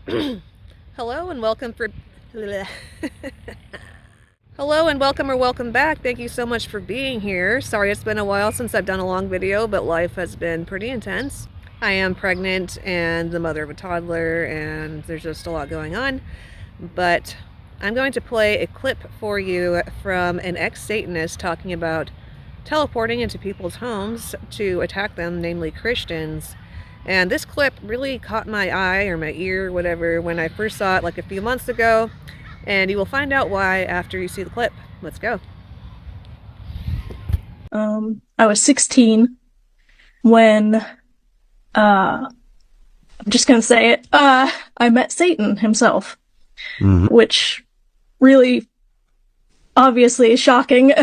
Hello and welcome for Hello and welcome or welcome back. Thank you so much for being here. Sorry it's been a while since I've done a long video, but life has been pretty intense. I am pregnant and the mother of a toddler, and there's just a lot going on. But I'm going to play a clip for you from an ex-Satanist talking about teleporting into people's homes to attack them, namely Christians. And this clip really caught my eye or my ear, whatever, when I first saw it like a few months ago. And you will find out why after you see the clip. Let's go. I was 16 when, I'm just gonna say it, I met Satan himself, which really obviously is shocking.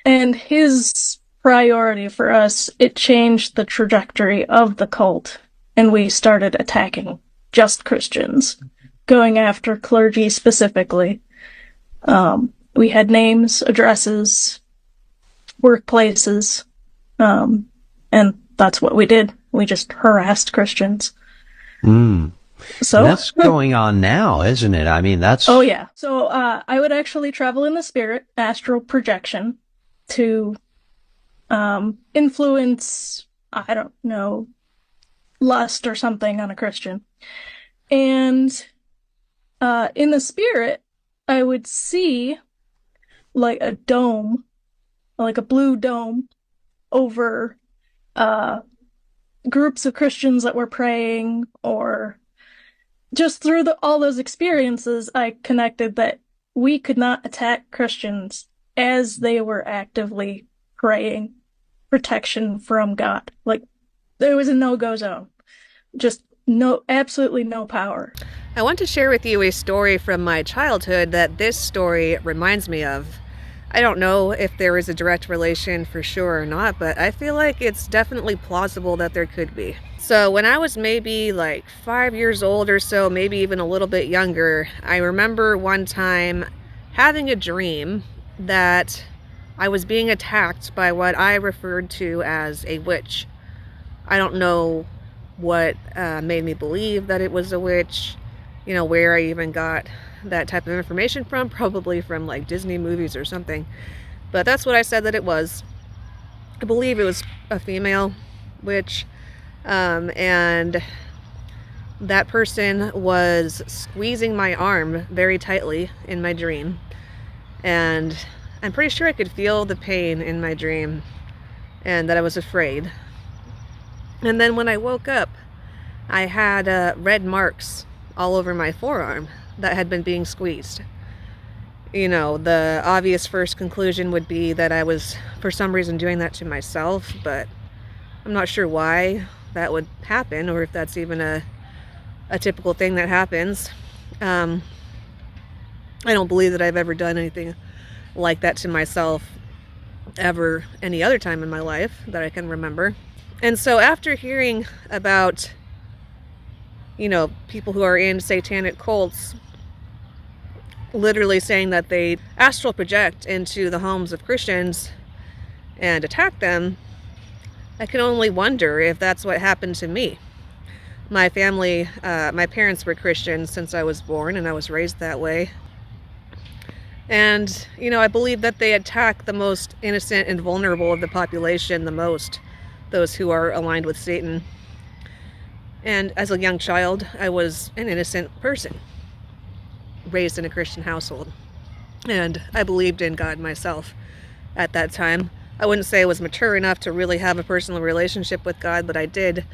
And his priority for us, it changed the trajectory of the cult, and we started attacking just Christians, going after clergy specifically. We had names, addresses, workplaces, and that's what we did. We just harassed Christians. So that's going on now, isn't it? I mean, that's... Oh yeah. So I would actually travel in the spirit, astral projection, to influence, I don't know, lust or something on a Christian. And in the spirit, I would see like a dome, like a blue dome, over groups of Christians that were praying, or just through all those experiences, I connected that we could not attack Christians as they were actively praying protection from God. Like, there was a no-go zone. Just absolutely no power. I want to share with you a story from my childhood that this story reminds me of. I don't know if there is a direct relation for sure or not, but I feel like it's definitely plausible that there could be. So when I was maybe like 5 years old or so, maybe even a little bit younger, I remember one time having a dream that I was being attacked by what I referred to as a witch. I don't know what made me believe that it was a witch, you know, where I even got that type of information from, probably from like Disney movies or something. But that's what I said that it was. I believe it was a female witch, and that person was squeezing my arm very tightly in my dream, and I'm pretty sure I could feel the pain in my dream and that I was afraid. And then when I woke up, I had red marks all over my forearm that had been being squeezed. You know, the obvious first conclusion would be that I was for some reason doing that to myself, but I'm not sure why that would happen, or if that's even a typical thing that happens. I don't believe that I've ever done anything like that to myself ever any other time in my life that I can remember. And so after hearing about, you know, people who are in satanic cults literally saying that they astral project into the homes of Christians and attack them, I can only wonder if that's what happened to me. My family, my parents were Christians since I was born, and I was raised that way. And, you know, I believe that they attack the most innocent and vulnerable of the population the most, those who are aligned with Satan. And as a young child, I was an innocent person, raised in a Christian household. And I believed in God myself at that time. I wouldn't say I was mature enough to really have a personal relationship with God, but I did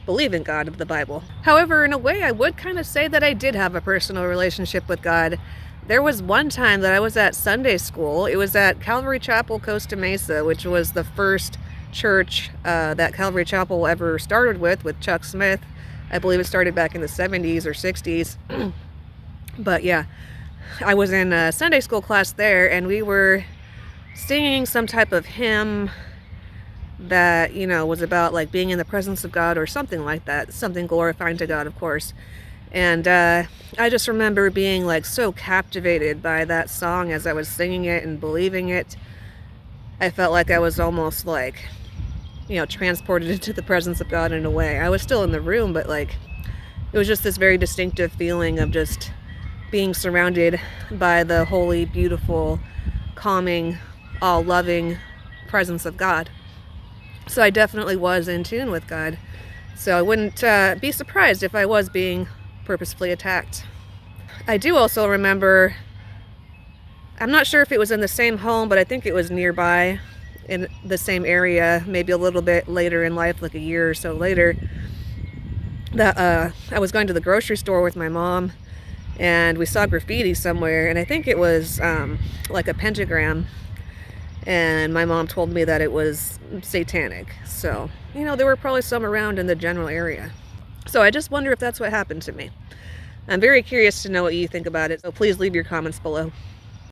believe in God of the Bible. However, in a way, I would kind of say that I did have a personal relationship with God. There was one time that I was at Sunday school. It was at Calvary Chapel, Costa Mesa, which was the first church that Calvary Chapel ever started with Chuck Smith. I believe it started back in the 70s or 60s. But yeah, I was in a Sunday school class there, and we were singing some type of hymn that, you know, was about like being in the presence of God or something like that, something glorifying to God, of course. And I just remember being like so captivated by that song as I was singing it and believing it. I felt like I was almost like, you know, transported into the presence of God in a way. I was still in the room, but like, It was just this very distinctive feeling of just being surrounded by the holy, beautiful, calming, all-loving presence of God. So I definitely was in tune with God. So I wouldn't be surprised if I was being purposefully attacked. I do also remember, I'm not sure if it was in the same home, but I think it was nearby in the same area, maybe a little bit later in life, like a year or so later, that I was going to the grocery store with my mom, and we saw graffiti somewhere, and I think it was like a pentagram, and my mom told me that it was satanic. So, there were probably some around in the general area. So I just wonder if that's what happened to me. I'm very curious to know what you think about it, so please leave your comments below.